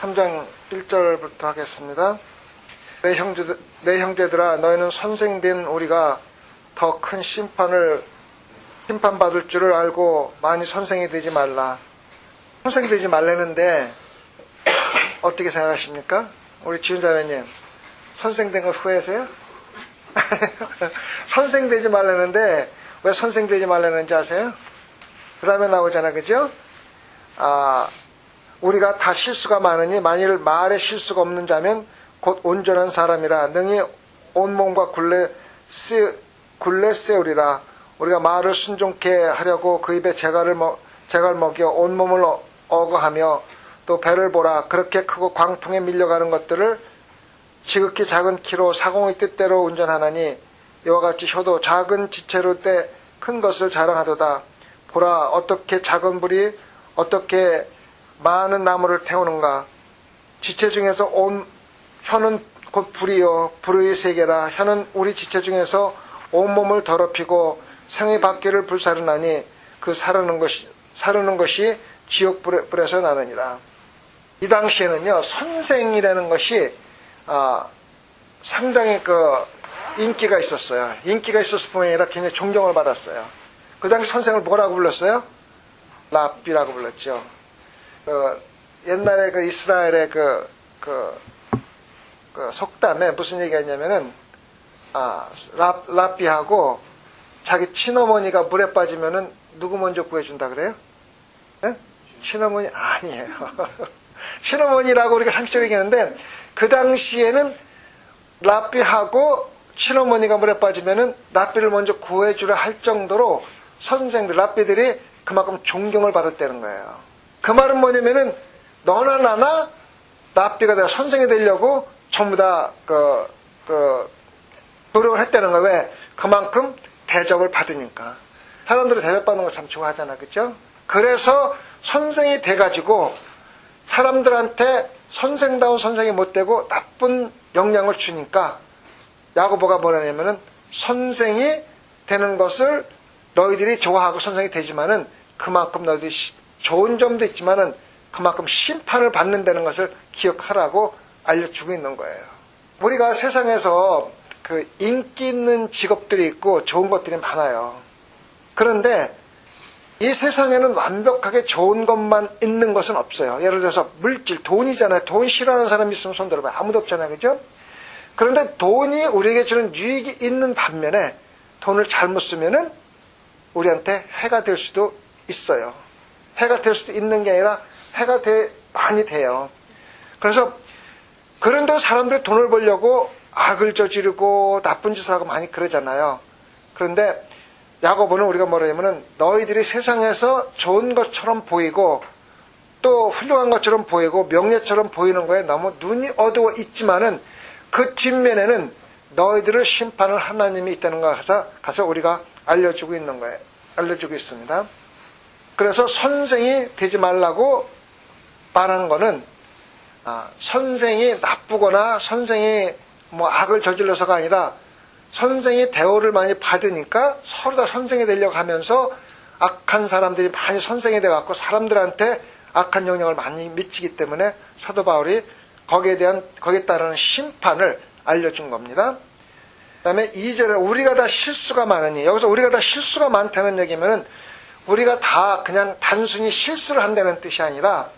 3장 1절부터 하겠습니다. 내 형제들아 너희는 선생된 우리가 더 큰 심판받을 줄을 알고 많이 선생이 되지 말라. 선생되지 말라는데 어떻게 생각하십니까? 우리 지훈자매님 선생된 걸 후회하세요? 선생되지 말라는데 왜 선생되지 말라는지 아세요? 그 다음에 나오잖아, 그죠? 우리가 다 실수가 많으니 만일 말에 실수가 없는 자면 곧 온전한 사람이라 능히 온몸과 굴레 세우리라. 우리가 말을 순종케 하려고 그 입에 재갈을 먹여 온몸을 어거하며 또 배를 보라. 그렇게 크고 광풍에 밀려가는 것들을 지극히 작은 키로 사공의 뜻대로 운전하나니 이와 같이 효도 작은 지체로 때 큰 것을 자랑하도다. 보라 어떻게 작은 불이 어떻게 많은 나무를 태우는가. 지체 중에서 혀는 곧 불이요 불의 세계라. 혀는 우리 지체 중에서 온몸을 더럽히고 생의 밖에를 불사르나니 그 사르는 것이 지옥불에서 나느니라. 이 당시에는요 선생이라는 것이 상당히 인기가 있었어요. 인기가 있었을 뿐만 아니라 굉장히 존경을 받았어요. 그 당시 선생을 뭐라고 불렀어요? 랍비라고 불렀죠. 옛날에 이스라엘의 속담에 무슨 얘기가 있냐면은 랍비하고 자기 친어머니가 물에 빠지면은 누구 먼저 구해준다 그래요? 네? 친어머니 아니에요. 친어머니라고 우리가 상식적으로 얘기하는데 그 당시에는 랍비하고 친어머니가 물에 빠지면은 랍비를 먼저 구해주려 할 정도로 선생들, 랍비들이 그만큼 존경을 받았다는 거예요. 그 말은 뭐냐면은 너나 나나 랍비가 내가 선생이 되려고 전부 다 노력을 했다는 거예요. 왜? 그만큼 대접을 받으니까. 사람들이 대접받는 거 참 좋아하잖아, 그죠? 그래서 선생이 돼가지고 사람들한테 선생다운 선생이 못 되고 나쁜 영향을 주니까 야고보가 뭐라냐면은 선생이 되는 것을 너희들이 좋아하고 선생이 되지만은 그만큼 너희들이 좋은 점도 있지만은 그만큼 심판을 받는다는 것을 기억하라고 알려주고 있는 거예요. 우리가 세상에서 인기 있는 직업들이 있고 좋은 것들이 많아요. 그런데 이 세상에는 완벽하게 좋은 것만 있는 것은 없어요. 예를 들어서 물질, 돈이잖아요. 돈 싫어하는 사람이 있으면 손 들어봐요. 아무도 없잖아요. 그죠? 그런데 돈이 우리에게 주는 유익이 있는 반면에 돈을 잘못 쓰면은 우리한테 해가 될 수도 있어요. 해가 될 수도 있는 게 아니라 해가 많이 돼요. 그래서 그런데 사람들이 돈을 벌려고 악을 저지르고 나쁜 짓을 하고 많이 그러잖아요. 그런데 야고보는 우리가 뭐라냐면은 너희들이 세상에서 좋은 것처럼 보이고 또 훌륭한 것처럼 보이고 명예처럼 보이는 거에 너무 눈이 어두워 있지만은 그 뒷면에는 너희들을 심판할 하나님이 있다는 거 가서 우리가 알려주고 있는 거예요. 알려주고 있습니다. 그래서 선생이 되지 말라고 말하는 거는 선생이 나쁘거나 선생이 악을 저질러서가 아니라 선생이 대우를 많이 받으니까 서로 다 선생이 되려고 하면서 악한 사람들이 많이 선생이 돼갖고 사람들한테 악한 영향을 많이 미치기 때문에 사도 바울이 거기에 따르는 심판을 알려준 겁니다. 그 다음에 2절에 우리가 다 실수가 많으니, 여기서 우리가 다 실수가 많다는 얘기면은 우리가 다 그냥 단순히 실수를 한다는 뜻이 아니라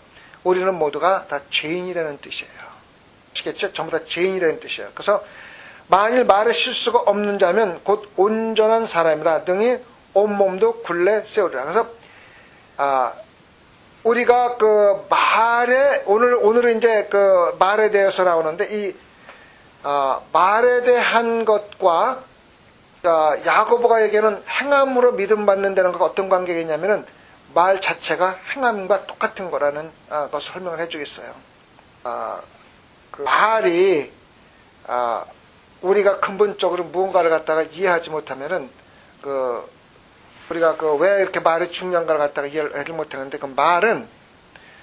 우리는 모두가 다 죄인이라는 뜻이에요. 아시겠죠? 전부 다 죄인이라는 뜻이에요. 그래서 만일 말에 실수가 없는 자면 곧 온전한 사람이라 능히 온몸도 굴레 세우리라. 그래서 우리가 말에 오늘은 이제 말에 대해서 나오는데 이 말에 대한 것과 야고보가 얘기하는 행함으로 믿음 받는다는 것과 어떤 관계겠냐면은 말 자체가 행함과 똑같은 거라는 것을 설명을 해주겠어요. 말이 우리가 근본적으로 무언가를 갖다가 이해하지 못하면은 우리가 왜 이렇게 말이 중요한가를 갖다가 이해를 못하는데 그 말은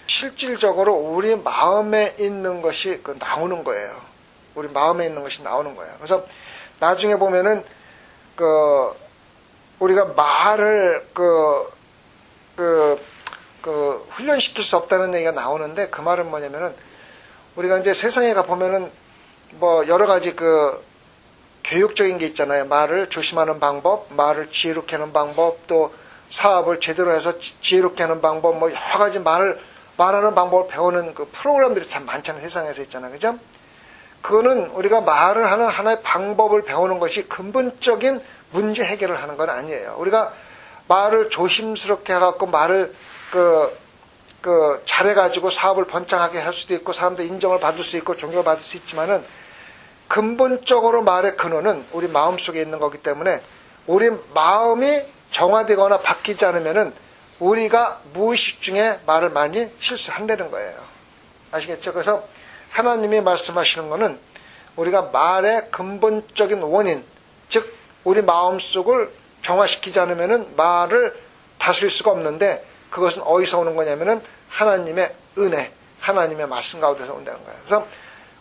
실질적으로 우리 마음에 있는 것이 나오는 거예요. 우리 마음에 있는 것이 나오는 거예요. 그래서 나중에 보면은 우리가 말을 훈련시킬 수 없다는 얘기가 나오는데 그 말은 뭐냐면은 우리가 이제 세상에 가 보면은 뭐 여러 가지 그 교육적인 게 있잖아요. 말을 조심하는 방법, 말을 지혜롭게 하는 방법, 또 사업을 제대로 해서 지혜롭게 하는 방법, 뭐 여러 가지 말하는 방법을 배우는 그 프로그램들이 참 많잖아요. 세상에서 있잖아요. 그죠? 그거는 우리가 말을 하는 하나의 방법을 배우는 것이 근본적인 문제 해결을 하는 건 아니에요. 우리가 말을 조심스럽게 해갖고 말을 잘해가지고 사업을 번창하게 할 수도 있고 사람들 인정을 받을 수 있고 존경을 받을 수 있지만은 근본적으로 말의 근원은 우리 마음 속에 있는 거기 때문에 우리 마음이 정화되거나 바뀌지 않으면은 우리가 무의식 중에 말을 많이 실수한다는 거예요. 아시겠죠? 그래서 하나님이 말씀하시는 거는 우리가 말의 근본적인 원인, 즉 우리 마음속을 정화시키지 않으면은 말을 다스릴 수가 없는데 그것은 어디서 오는 거냐면은 하나님의 은혜, 하나님의 말씀 가운데서 온다는 거예요. 그래서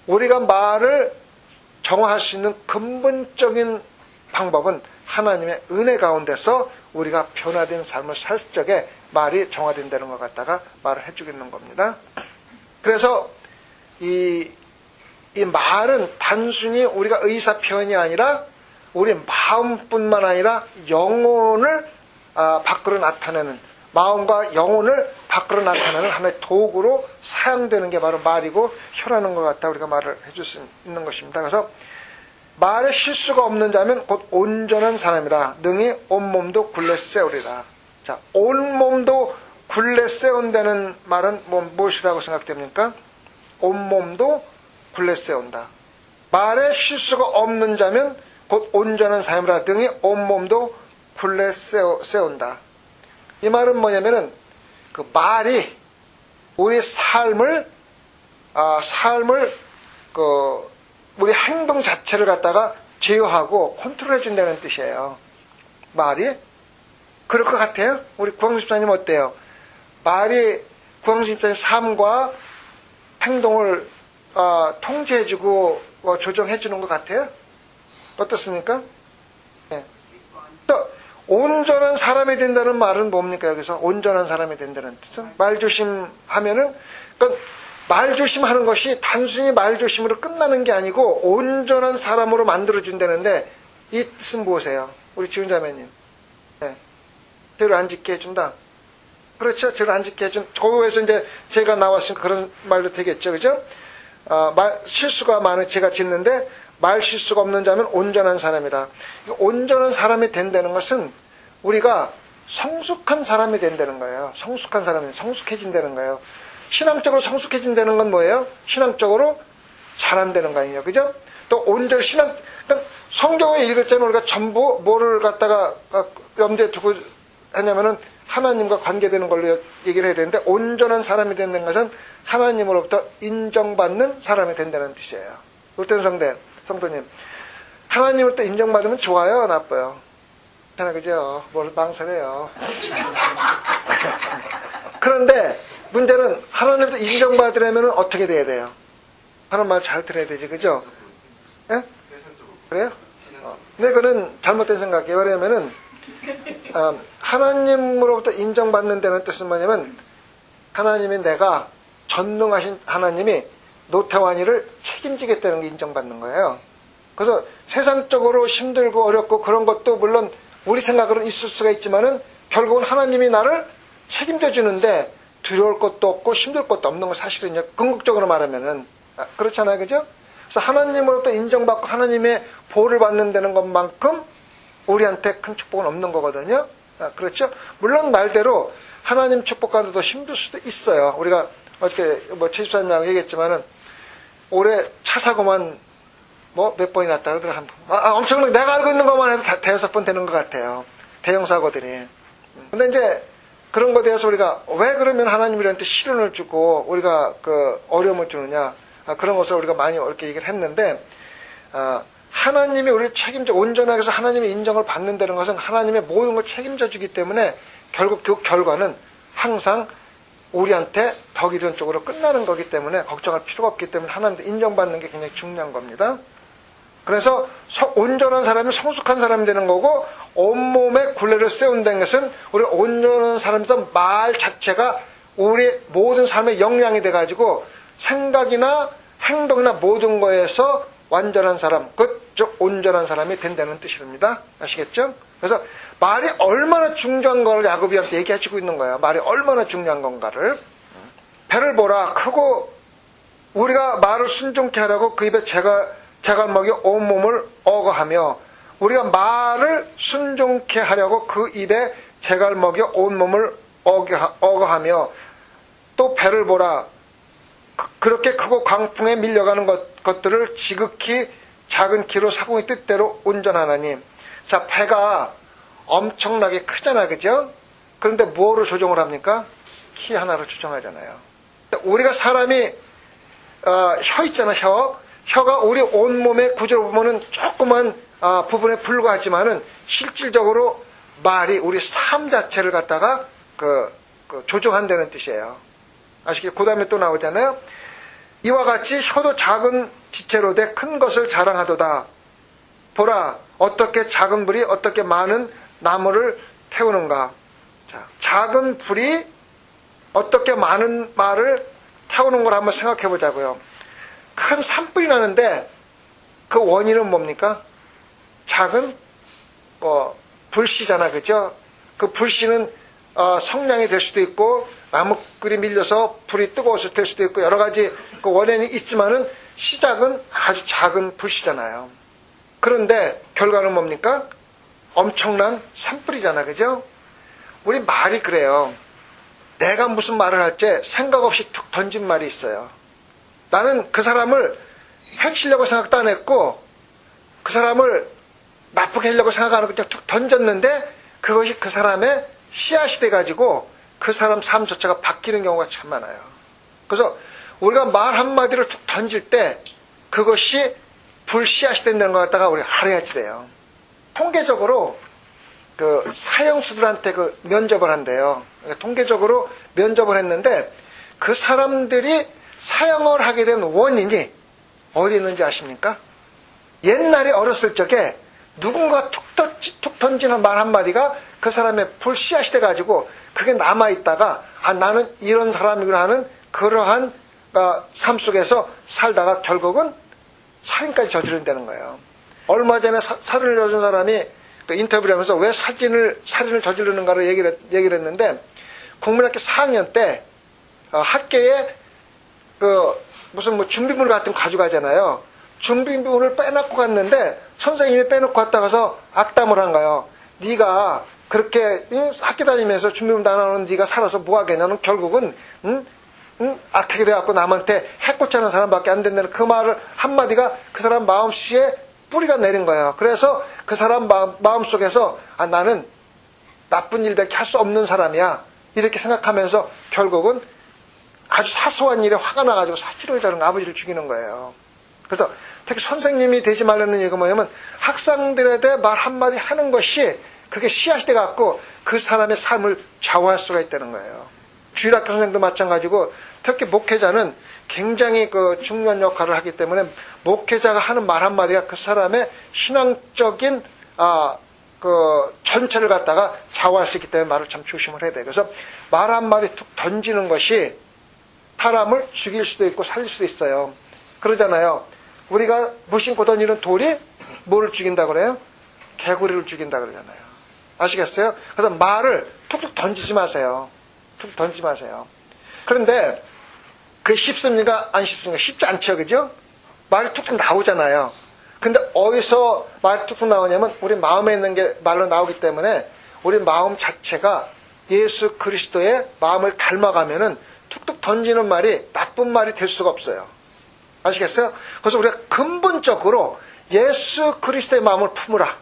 우리가 말을 정화할 수 있는 근본적인 방법은 하나님의 은혜 가운데서 우리가 변화된 삶을 살 적에 말이 정화된다는 것 갖다가 말을 해주겠는 겁니다. 그래서 이 말은 단순히 우리가 의사 표현이 아니라 우리 마음뿐만 아니라 영혼을 밖으로 나타내는, 마음과 영혼을 밖으로 나타내는 하나의 도구로 사용되는 게 바로 말이고 혀라는 것 같다 우리가 말을 해줄 수 있는 것입니다. 그래서 말에 실수가 없는 자면 곧 온전한 사람이라 능히 온몸도 굴레 세우리라. 자, 온몸도 굴레 세운다는 말은 무엇이라고 생각됩니까? 온몸도 굴레 세운다. 말에 실수가 없는 자면 곧 온전한 사람이라 등이 온몸도 굴레 세운다. 이 말은 뭐냐면은 그 말이 우리 삶을 우리 행동 자체를 갖다가 제어하고 컨트롤해 준다는 뜻이에요. 말이 그럴 것 같아요? 우리 구광수 집사님 어때요? 말이 구광수 집사님 삶과 행동을 통제해주고 조정해주는 것 같아요? 어떻습니까? 네. 또 온전한 사람이 된다는 말은 뭡니까? 여기서 온전한 사람이 된다는 뜻은 말 조심하면은 그러니까 말 조심하는 것이 단순히 말 조심으로 끝나는 게 아니고 온전한 사람으로 만들어준다는데 이 뜻은 무엇이에요? 우리 지훈자매님. 네. 죄를 안 짓게 해준다. 그렇죠. 죄를 안 짓게 해준. 거기에서 이제 죄가 나왔으니까 그런 말도 되겠죠. 그죠? 실수가 많은 죄가 짓는데 말 실수가 없는 자면 온전한 사람이라. 온전한 사람이 된다는 것은 우리가 성숙한 사람이 된다는 거예요. 성숙한 사람이 성숙해진다는 거예요. 신앙적으로 성숙해진다는 건 뭐예요? 신앙적으로 자란다는 거 아니에요. 그죠? 또 온전히 그러니까 성경을 읽을 때는 우리가 전부 뭐를 갖다가 염두에 두고 하냐면은 하나님과 관계되는 걸로 얘기를 해야 되는데 온전한 사람이 된다는 것은 하나님으로부터 인정받는 사람이 된다는 뜻이에요. 옳던 성도님. 하나님으로부터 인정받으면 좋아요? 나빠요? 괜찮아, 그죠? 뭘 망설여요. 그런데 문제는 하나님으로부터 인정받으려면 어떻게 돼야 돼요? 하나님 말 잘 들어야 되지, 그죠? 예? 그래요? 근데 그건 잘못된 생각이에요. 왜냐면은 하나님으로부터 인정받는 데는 뜻은 뭐냐면 하나님이 내가 전능하신 하나님이 노태환이를 책임지겠다는 게 인정받는 거예요. 그래서 세상적으로 힘들고 어렵고 그런 것도 물론 우리 생각으로는 있을 수가 있지만은 결국은 하나님이 나를 책임져 주는데 두려울 것도 없고 힘들 것도 없는 건 사실은요. 궁극적으로 말하면은 그렇잖아요, 그죠? 그래서 하나님으로부터 인정받고 하나님의 보호를 받는 데는 것만큼 우리한테 큰 축복은 없는 거거든요. 그렇죠? 물론 말대로 하나님 축복 가운데도 힘들 수도 있어요. 우리가 어떻게 최집사님하고 얘기했지만은 올해 차 사고만 몇 번이 났다 그러더라. 엄청나게 내가 알고 있는 것만 해도 대여섯 번 되는 것 같아요. 대형 사고들이. 근데 이제 그런 것에 대해서 우리가 왜 그러면 하나님이 우리한테 시련을 주고 우리가 어려움을 주느냐. 그런 것을 우리가 많이 이렇게 얘기를 했는데, 하나님이 우리를 책임져, 온전하게 해서 하나님의 인정을 받는다는 것은 하나님의 모든 걸 책임져 주기 때문에 결국 그 결과는 항상 우리한테 덕 이런 쪽으로 끝나는 거기 때문에 걱정할 필요가 없기 때문에 하나님한테 인정받는 게 굉장히 중요한 겁니다. 그래서 온전한 사람이 성숙한 사람이 되는 거고 온몸에 굴레를 세운다는 것은 우리 온전한 사람에서 말 자체가 우리 모든 삶의 영향이 돼가지고 생각이나 행동이나 모든 거에서 완전한 사람, 즉 온전한 사람이 된다는 뜻입니다. 아시겠죠? 그래서 말이 얼마나 중요한 걸 야곱이한테 얘기해주고 있는 거예요. 말이 얼마나 중요한 건가를. 배를 보라. 크고 우리가 말을 순종케 하려고 그 입에 재갈먹이 온몸을 어거하며, 우리가 말을 순종케 하려고 그 입에 재갈먹이 온몸을 어거하며, 또 배를 보라. 그렇게 크고 광풍에 밀려가는 것들을 지극히 작은 키로 사공의 뜻대로 운전하나니. 자, 배가 엄청나게 크잖아, 그죠? 그런데 뭐로 조정을 합니까? 키 하나로 조정하잖아요. 우리가 사람이 혀 있잖아, 혀가 우리 온몸의 구조를 보면은 조그만 부분에 불과하지만은 실질적으로 말이 우리 삶 자체를 갖다가 조정한다는 뜻이에요. 아시겠죠? 그 다음에 또 나오잖아요. 이와 같이 혀도 작은 지체로 돼 큰 것을 자랑하도다. 보라, 어떻게 작은 불이 어떻게 많은 나무를 태우는가. 자, 작은 불이 어떻게 많은 말을 태우는 걸 한번 생각해 보자고요. 큰 산불이 나는데 그 원인은 뭡니까? 작은 불씨잖아, 그죠? 그 불씨는 성냥이 될 수도 있고 나무끼리 밀려서 불이 뜨거워서 될 수도 있고 여러 가지 그 원인이 있지만은 시작은 아주 작은 불씨잖아요. 그런데 결과는 뭡니까? 엄청난 산불이잖아, 그죠? 우리 말이 그래요. 내가 무슨 말을 할 때 생각 없이 툭 던진 말이 있어요. 나는 그 사람을 해치려고 생각도 안 했고 그 사람을 나쁘게 하려고 생각 안 하고 그냥 툭 던졌는데 그것이 그 사람의 씨앗이 돼가지고 그 사람 삶 자체가 바뀌는 경우가 참 많아요. 그래서 우리가 말 한마디를 툭 던질 때 그것이 불씨앗이 된다는 것 갖다가 우리가 알아야지 돼요. 통계적으로 그 사형수들한테 그 면접을 한대요. 통계적으로 면접을 했는데 그 사람들이 사형을 하게 된 원인이 어디 있는지 아십니까? 옛날에 어렸을 적에 누군가 툭 던지는 말 한마디가 그 사람의 불씨앗이 돼가지고 그게 남아있다가 나는 이런 사람이구나 하는 그러한 삶 속에서 살다가 결국은 살인까지 저지른다는 거예요. 얼마 전에 살인을 저지른 사람이 그 인터뷰를 하면서 왜 살인을 저지르는가를 얘기를 했는데 국민학교 4학년 때 학교에 무슨 준비물 같은 거 가져가잖아요. 준비물을 빼놓고 갔는데 선생님이 빼놓고 갔다 가서 악담을 한 거예요. 네가 그렇게 학교 다니면서 준비물 다 나오는 네가 살아서 뭐 하겠냐는 결국은 악하게 돼갖고 남한테 해코지하는 사람밖에 안 된다는 그 말을 한마디가 그 사람 마음씨에 뿌리가 내린 거예요. 그래서 그 사람 마음속에서 나는 나쁜 일밖에 할 수 없는 사람이야 이렇게 생각하면서 결국은 아주 사소한 일에 화가 나가지고 사치를 저는 아버지를 죽이는 거예요. 그래서 특히 선생님이 되지 말라는 얘기가 뭐냐면 학생들에 대해 말 한마디 하는 것이 그게 씨앗이 돼갖고 그 사람의 삶을 좌우할 수가 있다는 거예요. 주일학교 선생도 마찬가지고 특히 목회자는 굉장히 중요한 역할을 하기 때문에 목회자가 하는 말 한마디가 그 사람의 신앙적인 전체를 갖다가 좌우할 수 있기 때문에 말을 참 조심을 해야 돼요. 그래서 말 한마디 툭 던지는 것이 사람을 죽일 수도 있고 살릴 수도 있어요. 그러잖아요. 우리가 무심코 던지는 돌이 뭐를 죽인다 그래요? 개구리를 죽인다 그러잖아요. 아시겠어요? 그래서 말을 툭툭 던지지 마세요. 툭 던지지 마세요. 그런데 그게 쉽습니까? 안 쉽습니까? 쉽지 않죠, 그죠? 말이 툭툭 나오잖아요. 근데 어디서 말이 툭툭 나오냐면 우리 마음에 있는 게 말로 나오기 때문에 우리 마음 자체가 예수 그리스도의 마음을 닮아가면은 툭툭 던지는 말이 나쁜 말이 될 수가 없어요. 아시겠어요? 그래서 우리가 근본적으로 예수 그리스도의 마음을 품으라.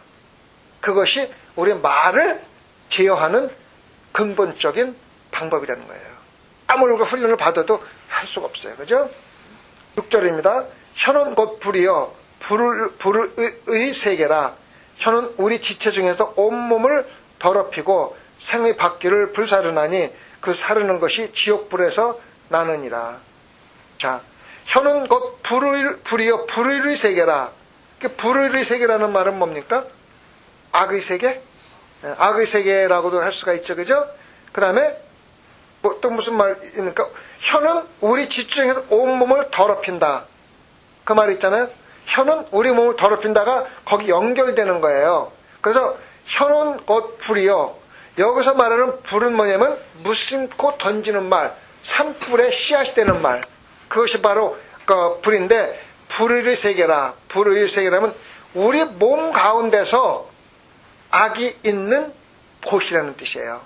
그것이 우리 말을 제어하는 근본적인 방법이라는 거예요. 아무리 우리가 훈련을 받아도 할 수가 없어요. 그죠? 6절입니다. 혀는 곧 불이요 불의 세계라. 혀는 우리 지체 중에서 온몸을 더럽히고 생의 바퀴를 불사르나니 그 사르는 것이 지옥불에서 나느니라. 자, 혀는 곧 불이요 불의 세계라. 불의 세계라는 말은 뭡니까? 악의 세계? 악의 세계라고도 할 수가 있죠. 그죠? 그 다음에 또 무슨 말입니까? 혀는 우리 지체 중에서 온몸을 더럽힌다. 그 말 있잖아요. 혀는 우리 몸을 더럽힌다가 거기 연결되는 거예요. 그래서 혀는 곧 불이요. 여기서 말하는 불은 뭐냐면 무심코 던지는 말, 산불에 씨앗이 되는 말. 그것이 바로 그 불인데, 불의를 세계라. 불의를 세계라면 우리 몸 가운데서 악이 있는 곳이라는 뜻이에요.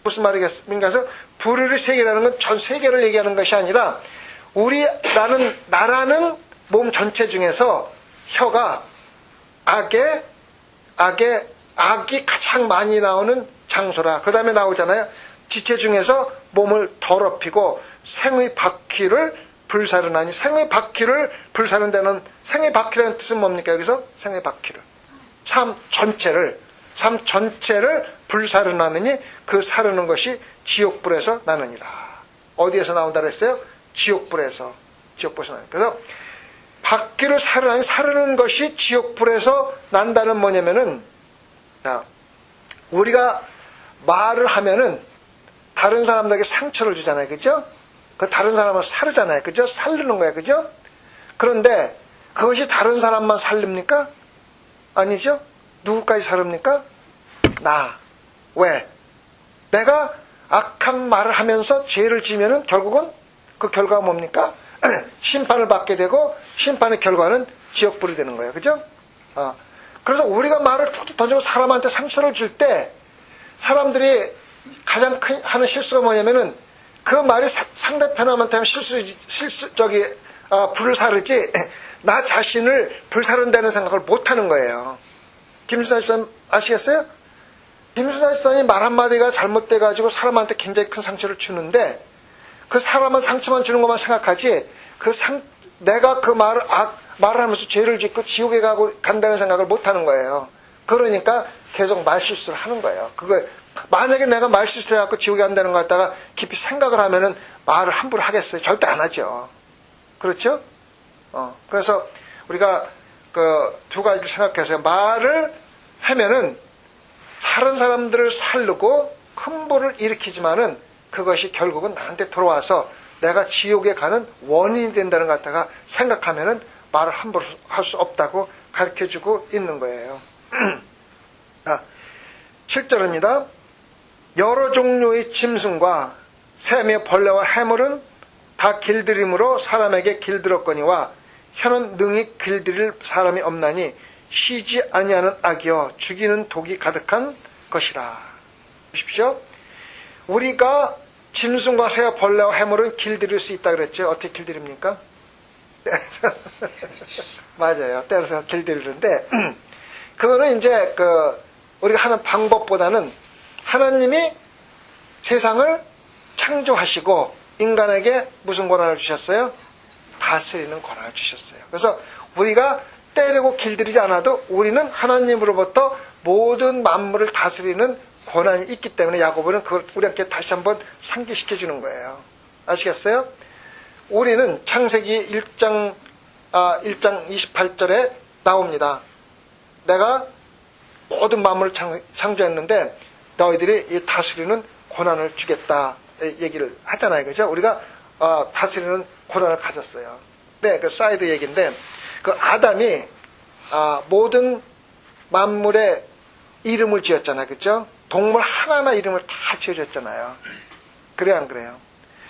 무슨 말이겠습니까? 그래서 불의를 세계라는 건 전 세계를 얘기하는 것이 아니라 나라는 몸 전체 중에서 혀가 악이 가장 많이 나오는 장소라. 그 다음에 나오잖아요. 지체 중에서 몸을 더럽히고 생의 바퀴를 불사르나니. 생의 바퀴를 불사른다는, 생의 바퀴라는 뜻은 뭡니까? 여기서 생의 바퀴를, 삶 전체를 불사르나느니 그 사르는 것이 지옥불에서 나느니라. 어디에서 나온다 그랬어요? 지옥불에서 나는. 그래서 바퀴를 사르는 것이 지옥불에서 난다는 뭐냐면은, 우리가 말을 하면은 다른 사람들에게 상처를 주잖아요. 그죠? 그 다른 사람을 사르잖아요. 그죠? 살르는 거예요. 그죠? 그런데 그것이 다른 사람만 살립니까? 아니죠? 누구까지 사릅니까? 나. 왜? 내가 악한 말을 하면서 죄를 지면은 결국은 그 결과가 뭡니까? 심판을 받게 되고, 심판의 결과는 지옥불이 되는 거예요. 그죠? 그래서 우리가 말을 툭툭 던지고 사람한테 상처를 줄 때 사람들이 가장 큰 하는 실수가 뭐냐면은 그 말이 상대편한테 하면 불을 사르지 나 자신을 불사른다는 생각을 못 하는 거예요. 김수남 집사님 아시겠어요? 김수남 집사님이 말 한마디가 잘못돼가지고 사람한테 굉장히 큰 상처를 주는데, 그 사람은 상처만 주는 것만 생각하지, 내가 그 말을 하면서 죄를 짓고 지옥에 간다는 생각을 못 하는 거예요. 그러니까 계속 말실수를 하는 거예요. 만약에 내가 말실수를 해갖고 지옥에 간다는 것 갖다가 깊이 생각을 하면은 말을 함부로 하겠어요? 절대 안 하죠. 그렇죠? 그래서 우리가 그 두 가지를 생각해서 말을 하면은 다른 사람들을 살르고 큰 불을 일으키지만은 그것이 결국은 나한테 돌아와서 내가 지옥에 가는 원인이 된다는 것 갖다가 생각하면은 말을 함부로 할 수 없다고 가르쳐주고 있는 거예요. 7절입니다. 여러 종류의 짐승과 새며 벌레와 해물은 다 길들임으로 사람에게 길들었거니와 혀는 능히 길들일 사람이 없나니 쉬지 아니하는 악이여 죽이는 독이 가득한 것이라. 보십시오. 우리가 짐승과 새와 벌레와 해물은 길들일 수 있다 그랬죠. 어떻게 길들입니까? 맞아요. 때려서 길들이는데 그거는 이제 우리가 하는 방법보다는 하나님이 세상을 창조하시고 인간에게 무슨 권한을 주셨어요? 다스리는 권한을 주셨어요. 그래서 우리가 때리고 길들이지 않아도 우리는 하나님으로부터 모든 만물을 다스리는 권한이 있기 때문에 야고보는 그걸 우리한테 다시 한번 상기시켜 주는 거예요. 아시겠어요? 우리는 창세기 1장 28절에 나옵니다. 내가 모든 만물을 창조했는데 너희들이 이 다스리는 권한을 주겠다 얘기를 하잖아요. 그죠? 우리가 다스리는 권한을 가졌어요. 네, 그 사이드 얘기인데 그 아담이 모든 만물의 이름을 지었잖아요. 그죠? 동물 하나하나 이름을 다 지어줬잖아요. 그래요, 안 그래요?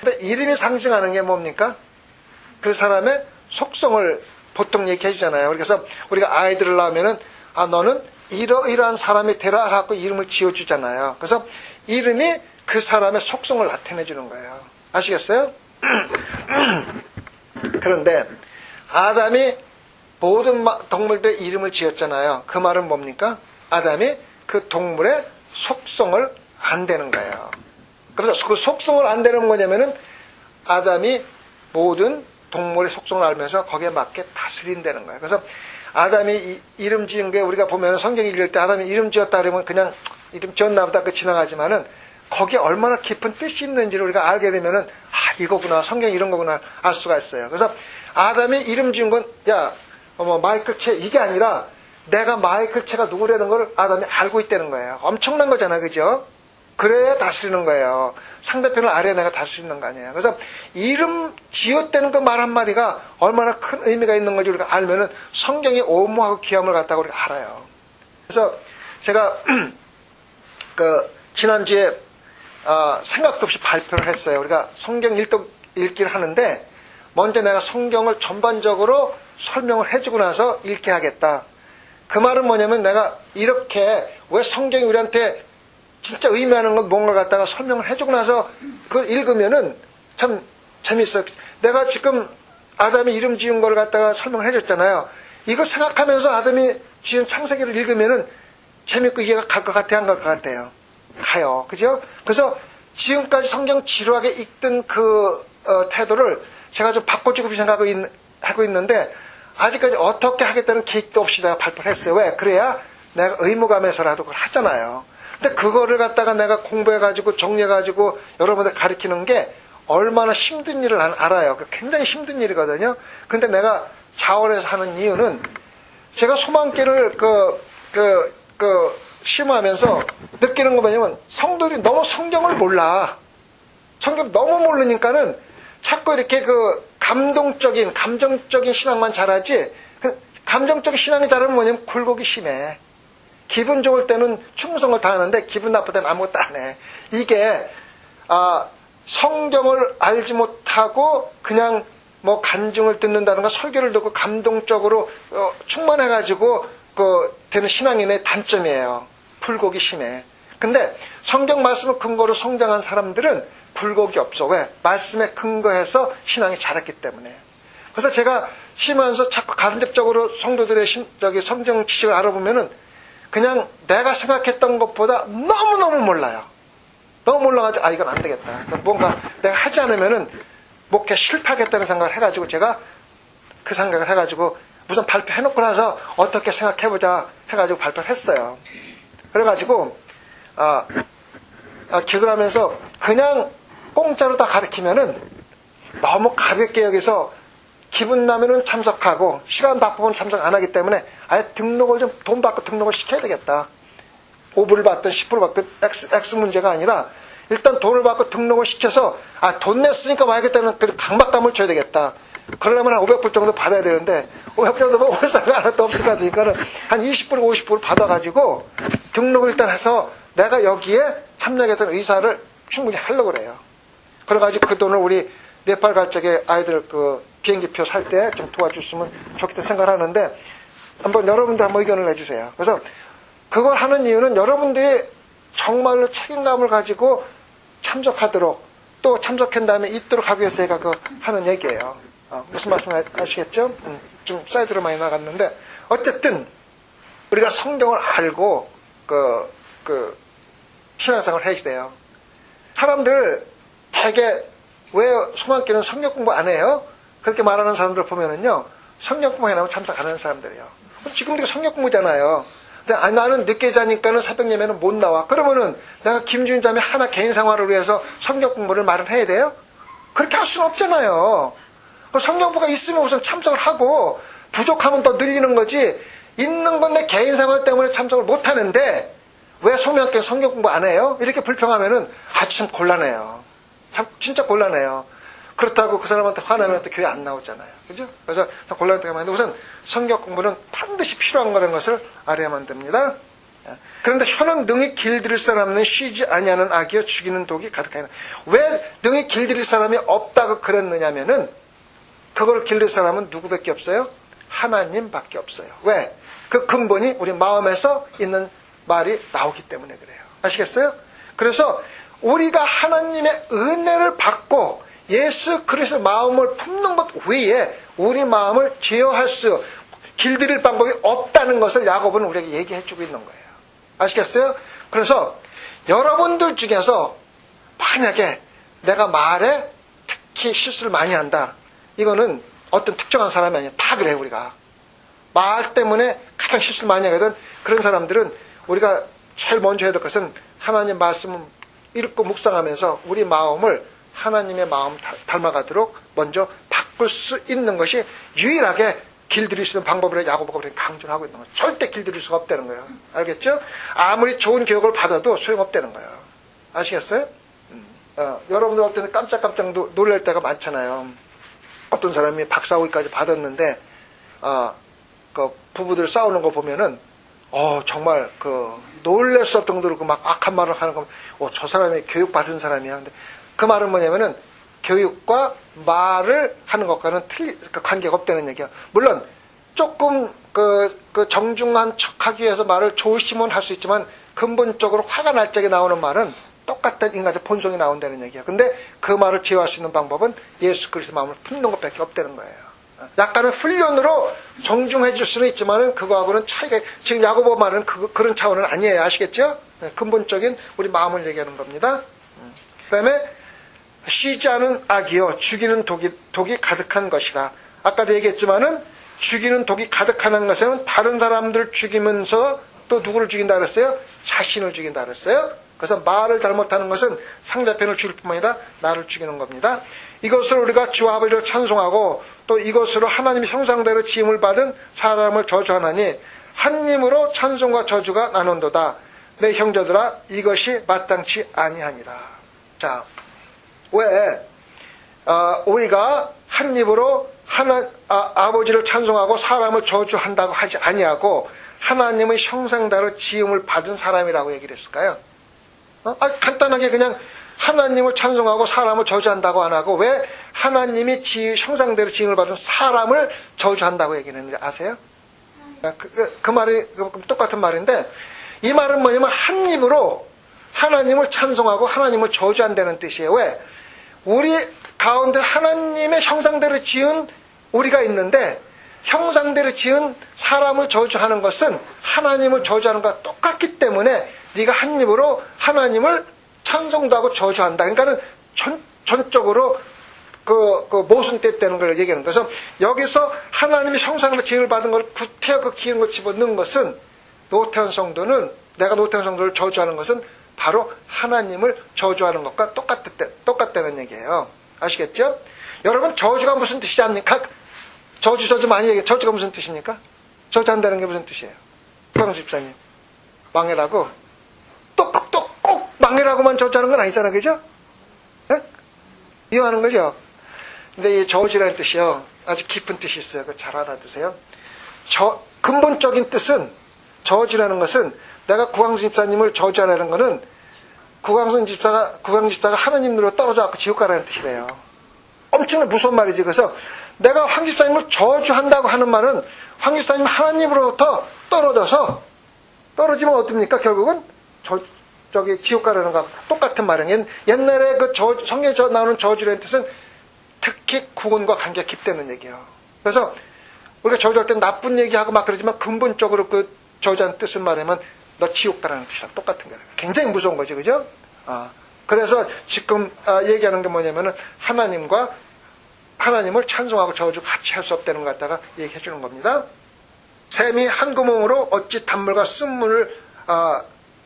근데 이름이 상징하는 게 뭡니까? 그 사람의 속성을 보통 얘기해 주잖아요. 그래서 우리가 아이들을 낳으면은 너는 이러이러한 사람이 되라 하고 이름을 지어주잖아요. 그래서 이름이 그 사람의 속성을 나타내 주는 거예요. 아시겠어요? 그런데 아담이 모든 동물들의 이름을 지었잖아요. 그 말은 뭡니까? 아담이 그 동물의 속성을 안 되는 거예요. 그래서 그 속성을 안 되는 뭐냐면은 아담이 모든 동물의 속성을 알면서 거기에 맞게 다스린다는 거예요. 그래서 아담이 이름 지은 게 우리가 보면 성경 읽을 때 아담이 이름 지었다 그러면 그냥 이름 지었나 보다 그 지나가지만은 거기에 얼마나 깊은 뜻이 있는지를 우리가 알게 되면은 이거구나, 성경 이런 거구나 알 수가 있어요. 그래서 아담이 이름 지은 건 마이클 채 이게 아니라 내가 마이클 채가 누구라는 걸 아담이 알고 있다는 거예요. 엄청난 거잖아, 그죠? 그래야 다스리는 거예요. 상대편을 아래에 내가 다스리는 거 아니에요. 그래서 이름 지읒대는 그 말 한마디가 얼마나 큰 의미가 있는 건지 우리가 알면은 성경의 오무하고 귀함을 갖다가 우리가 알아요. 그래서 제가 지난주에 생각도 없이 발표를 했어요. 우리가 성경 읽기를 하는데 먼저 내가 성경을 전반적으로 설명을 해주고 나서 읽게 하겠다. 그 말은 뭐냐면 내가 이렇게 왜 성경이 우리한테 진짜 의미하는 건 뭔가 갖다가 설명을 해주고 나서 그걸 읽으면은 참 재밌어요. 내가 지금 아담이 이름 지은 걸 갖다가 설명을 해줬잖아요. 이거 생각하면서 아담이 지은 창세기를 읽으면은 재밌고 이해가 갈 것 같아요? 안 갈 것 같아요? 가요. 그죠? 그래서 지금까지 성경 지루하게 읽던 그 태도를 제가 좀 바꿔주고 하고 있는데 아직까지 어떻게 하겠다는 계획도 없이 내가 발표를 했어요. 왜? 그래야 내가 의무감에서라도 그걸 하잖아요. 근데 그거를 갖다가 내가 공부해가지고 정리해가지고 여러분들 가르치는 게 얼마나 힘든 일을 알아요. 굉장히 힘든 일이거든요. 근데 내가 자원해서 하는 이유는 제가 소망교를 심화하면서 느끼는 거 뭐냐면 성도들이 너무 성경을 몰라. 성경 너무 모르니까는 자꾸 이렇게 감정적인 신앙만 잘하지, 감정적인 신앙이 잘하면 뭐냐면 굴곡이 심해. 기분 좋을 때는 충성을 다하는데 기분 나쁠 때는 아무것도 안 해. 이게 성경을 알지 못하고 그냥 뭐 간증을 듣는다든가 설교를 듣고 감동적으로 충만해가지고 되는 신앙인의 단점이에요. 굴곡이 심해. 근데 성경 말씀을 근거로 성장한 사람들은 굴곡이 없어. 왜? 말씀에 근거해서 신앙이 자랐기 때문에. 그래서 제가 심하면서 자꾸 간접적으로 성도들의 성경 지식을 알아보면은 그냥 내가 생각했던 것보다 너무너무 몰라요. 너무 몰라가지고 이건 안 되겠다. 뭔가 내가 하지 않으면은 목회 실패하겠다는 생각을 해가지고 제가 그 생각을 해가지고 우선 발표해놓고 나서 어떻게 생각해보자 해가지고 발표를 했어요. 그래가지고 기도를 하면서 그냥 공짜로 다 가르치면은 너무 가볍게 여기서 기분 나면은 참석하고 시간 바쁘면 참석 안 하기 때문에 아예 등록을 좀 돈 받고 등록을 시켜야 되겠다. 5불 받든 10불 받든 X 문제가 아니라 일단 돈을 받고 등록을 시켜서 돈 냈으니까 와야겠다는 그 강박감을 줘야 되겠다. 그러려면 한 500불 정도 받아야 되는데 500불 정도 올 사람이 하나도 없을 것 같으니까는 한 20불, 50불 받아가지고 등록을 일단 해서 내가 여기에 참여하겠다는 의사를 충분히 하려고 그래요. 그래가지고 그 돈을 우리 네팔 갈 적에 아이들 비행기표 살 때 좀 도와줬으면 좋겠다 생각을 하는데 한번 여러분들 한번 의견을 내주세요. 그래서 그걸 하는 이유는 여러분들이 정말로 책임감을 가지고 참석하도록 또 참석한 다음에 있도록 하기 위해서 제가 하는 얘기예요. 무슨 말씀 아시겠죠? 좀 사이드로 많이 나갔는데 어쨌든 우리가 성경을 알고 신앙생활을 해야 돼요. 사람들 되게 왜 소망교는 성경 공부 안 해요? 그렇게 말하는 사람들 보면은요, 성경 공부 해나면 참석 안 하는 사람들이에요. 지금도 성경 공부잖아요. 근데 나는 늦게 자니까는 새벽 예배는 못 나와. 그러면은 내가 김주인 자매 하나 개인 생활을 위해서 성경 공부를 말을 해야 돼요? 그렇게 할 수는 없잖아요. 성경 공부가 있으면 우선 참석을 하고 부족하면 더 늘리는 거지. 있는 건 내 개인 생활 때문에 참석을 못 하는데 왜 소명교회 성경 공부 안 해요? 이렇게 불평하면은 아주 참 곤란해요. 참 진짜 곤란해요. 그렇다고 그 사람한테 화나면 또 교회 안 나오잖아요. 그죠? 그래서 곤란하게 하는데 우선 성경 공부는 반드시 필요한 거라는 것을 알아야만 됩니다. 그런데 혀는 능히 길들일 사람은 쉬지 아니하는 악이여 죽이는 독이 가득하니라. 왜 능히 길들일 사람이 없다고 그랬느냐면은 그걸 길들 사람은 누구밖에 없어요? 하나님밖에 없어요. 왜? 그 근본이 우리 마음에서 있는 말이 나오기 때문에 그래요. 아시겠어요? 그래서 우리가 하나님의 은혜를 받고 예수 그리스도의 마음을 품는 것 외에 우리 마음을 제어할 수, 길들일 방법이 없다는 것을 야곱은 우리에게 얘기해주고 있는 거예요. 아시겠어요? 그래서 여러분들 중에서 만약에 내가 말에 특히 실수를 많이 한다. 이거는 어떤 특정한 사람이 아니야. 다 그래 우리가. 말 때문에 가장 실수를 많이 하거든. 그런 사람들은 우리가 제일 먼저 해야 될 것은 하나님 말씀을 읽고 묵상하면서 우리 마음을 하나님의 마음 닮아가도록 먼저 바꿀 수 있는 것이 유일하게 길들일 수 있는 방법이라 야고보가 그렇게 강조를 하고 있는 거예요. 절대 길들일 수가 없다는 거예요. 알겠죠? 아무리 좋은 교육을 받아도 소용없다는 거예요. 아시겠어요? 여러분들 할 때는 깜짝깜짝 놀랄 때가 많잖아요. 어떤 사람이 박사학위까지 받았는데 그 부부들 싸우는 거 보면은 정말 놀랄 수 없을 정도로 막 악한 말을 하는 거, 저 사람이 교육받은 사람이야. 근데 그 말은 뭐냐면은 교육과 말을 하는 것과는 관계가 없다는 얘기야. 물론 조금 그 정중한 척하기 위해서 말을 조심은 할 수 있지만 근본적으로 화가 날 적에 나오는 말은 똑같은 인간의 본성이 나온다는 얘기야. 근데 그 말을 제어할 수 있는 방법은 예수 그리스도 마음을 품는 것밖에 없다는 거예요. 약간의 훈련으로 정중해질 수는 있지만은 그거하고는 차이가, 지금 야고보 말은 그런 차원은 아니에요. 아시겠죠? 근본적인 우리 마음을 얘기하는 겁니다. 그 다음에 쉬지 않은 악이요 죽이는 독이 가득한 것이라. 아까도 얘기했지만은 죽이는 독이 가득한 것에는 다른 사람들 죽이면서 또 누구를 죽인다 그랬어요? 자신을 죽인다 그랬어요. 그래서 말을 잘못하는 것은 상대편을 죽일 뿐만 아니라 나를 죽이는 겁니다. 이것으로 우리가 주와 아버지를 찬송하고 또 이것으로 하나님의 형상대로 지음을 받은 사람을 저주하나니 한 님으로 찬송과 저주가 나눈도다. 내 형제들아 이것이 마땅치 아니하니라. 자, 왜 우리가 한 입으로 아버지를 찬송하고 사람을 저주한다고 하지 아니하고 하나님의 형상대로 지음을 받은 사람이라고 얘기를 했을까요? 간단하게 그냥 하나님을 찬송하고 사람을 저주한다고 안 하고 왜 하나님이 형상대로 지음을 받은 사람을 저주한다고 얘기를 했는지 아세요? 그 말이 똑같은 말인데 이 말은 뭐냐면 한 입으로 하나님을 찬송하고 하나님을 저주한다는 뜻이에요. 왜? 우리 가운데 하나님의 형상대로 지은 우리가 있는데 형상대로 지은 사람을 저주하는 것은 하나님을 저주하는 것과 똑같기 때문에 네가 한 입으로 하나님을 찬송도 하고 저주한다. 그러니까는 전적으로 그 모순됐다는 걸 얘기하는 거예요. 그래서 여기서 하나님의 형상으로 지음을 받은 걸 구태여 그 기름 걸 집어넣는 것은 노태원 성도는 내가 노태원 성도를 저주하는 것은 바로 하나님을 저주하는 것과 똑같다는 얘기예요. 아시겠죠? 여러분 저주가 무슨 뜻이지 않습니까? 저주 많이 얘기해요. 저주가 무슨 뜻입니까? 저주한다는 게 무슨 뜻이에요? 구광수 집사님 망해라고 꼭 망해라고만 저주하는 건 아니잖아. 그죠? 네? 이해하는 거죠? 근데 이 저주라는 뜻이요 아주 깊은 뜻이 있어요. 그거 잘 알아두세요. 근본적인 뜻은 저주라는 것은 내가 구광수 집사님을 저주하라는 것은 구광수 집사가 하나님으로 떨어져 지옥 가라는 뜻이래요. 엄청나게 무서운 말이지. 그래서 내가 황 집사님을 저주한다고 하는 말은 황 집사님 하나님으로부터 떨어지면 어떻습니까? 결국은 지옥 가라는 거 똑같은 말이에요. 옛날에 그 성경에 나오는 저주라는 뜻은 특히 구원과 관계가 깊다는 얘기예요. 그래서 우리가 저주할 때 나쁜 얘기하고 막 그러지만 근본적으로 그 저주하는 뜻을 말하면 너 지옥 가라는 뜻이랑 똑같은 거예요. 굉장히 무서운 거죠. 그죠? 그래서 지금 얘기하는 게 뭐냐면은 하나님을 찬송하고 저주 같이 할 수 없다는 것 갖다가 얘기해 주는 겁니다. 샘이 한 구멍으로 어찌 단물과 쓴물을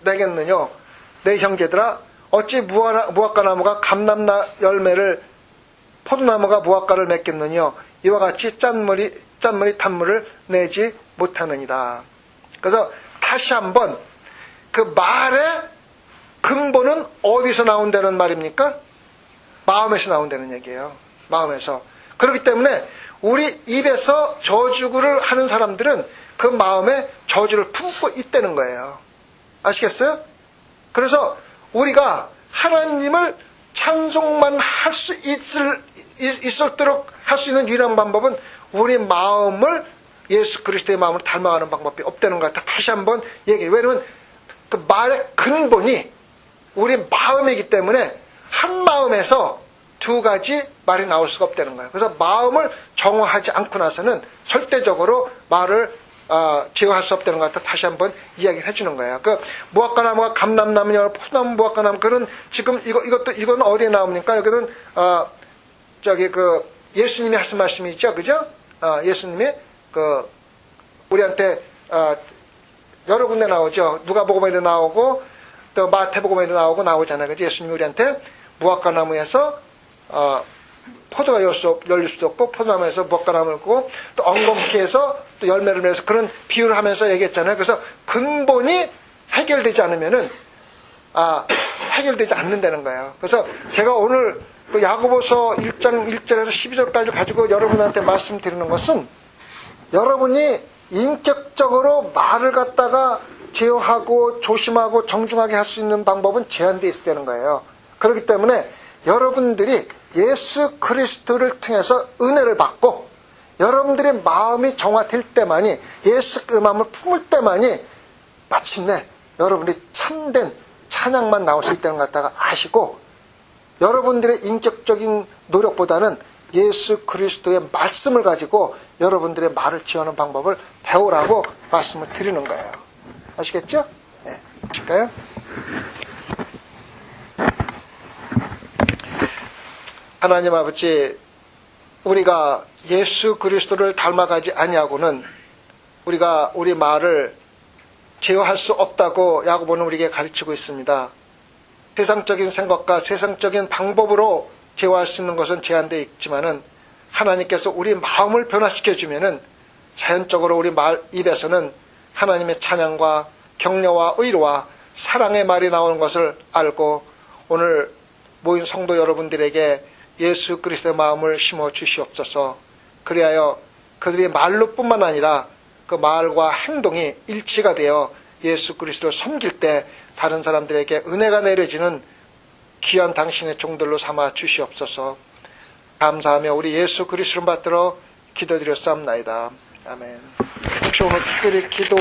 내겠느냐. 내 형제들아 어찌 무화과나무가 감람나 열매를 포도나무가 무화과를 맺겠느냐. 이와 같이 짠물이 단물을 내지 못하느니라. 그래서 다시 한번 그 말의 근본은 어디서 나온다는 말입니까? 마음에서 나온다는 얘기예요. 마음에서. 그렇기 때문에 우리 입에서 저주를 하는 사람들은 그 마음에 저주를 품고 있다는 거예요. 아시겠어요? 그래서 우리가 하나님을 찬송만 할 수 있도록 할 수 있는 유일한 방법은 우리 마음을 예수 그리스도의 마음을 닮아가는 방법이 없다는 것 같아. 다시 한번 얘기해요. 왜냐하면 그 말의 근본이 우리 마음이기 때문에 한 마음에서 두 가지 말이 나올 수가 없다는 거예요. 그래서 마음을 정화하지 않고 나서는 절대적으로 말을 제어할 수 없다는 것 같아. 다시 한번 이야기를 해주는 거예요. 그 무화과나무가 감람나무냐, 포도나무 무화과나무, 그런 지금 이거는 어디에 나옵니까? 여기는 예수님이 하신 말씀이죠, 그죠? 예수님이 우리한테 여러 군데 나오죠. 누가복음에도 나오고 또 마태복음에도 나오잖아요. 그죠? 예수님이 우리한테 무화과나무에서 포도가 열릴 수도 없고 포도나무에서 무화과나무를 고 또 엉겅퀴에서 또 열매를 맺어서 그런 비유를 하면서 얘기했잖아요. 그래서 근본이 해결되지 않으면은 해결되지 않는다는 거예요. 그래서 제가 오늘 그 야고보서 1장 1절에서 12절까지 가지고 여러분한테 말씀드리는 것은 여러분이 인격적으로 말을 갖다가 제어하고 조심하고 정중하게 할 수 있는 방법은 제한되어 있다는 거예요. 그렇기 때문에 여러분들이 예수 그리스도를 통해서 은혜를 받고 여러분들의 마음이 정화될 때만이, 예수 그 마음을 품을 때만이 마침내 여러분들이 참된 찬양만 나올 수 있다는 것 갖다가 아시고, 여러분들의 인격적인 노력보다는 예수 그리스도의 말씀을 가지고 여러분들의 말을 지어하는 방법을 배우라고 말씀을 드리는 거예요. 아시겠죠? 네. 볼까요? 하나님 아버지, 우리가 예수 그리스도를 닮아가지 아니하고는 우리가 우리 말을 제어할 수 없다고 야고보는 우리에게 가르치고 있습니다. 세상적인 생각과 세상적인 방법으로 제어할 수 있는 것은 제한되어 있지만은 하나님께서 우리 마음을 변화시켜 주면은 자연적으로 우리 입에서는 하나님의 찬양과 격려와 의로와 사랑의 말이 나오는 것을 알고, 오늘 모인 성도 여러분들에게 예수 그리스도의 마음을 심어 주시옵소서. 그리하여 그들이 말로뿐만 아니라 그 말과 행동이 일치가 되어 예수 그리스도를 섬길 때 다른 사람들에게 은혜가 내려지는 귀한 당신의 종들로 삼아 주시옵소서. 감사하며 우리 예수 그리스도를 받들어 기도드렸사옵나이다. 아멘. 혹시 오늘 특별히 기도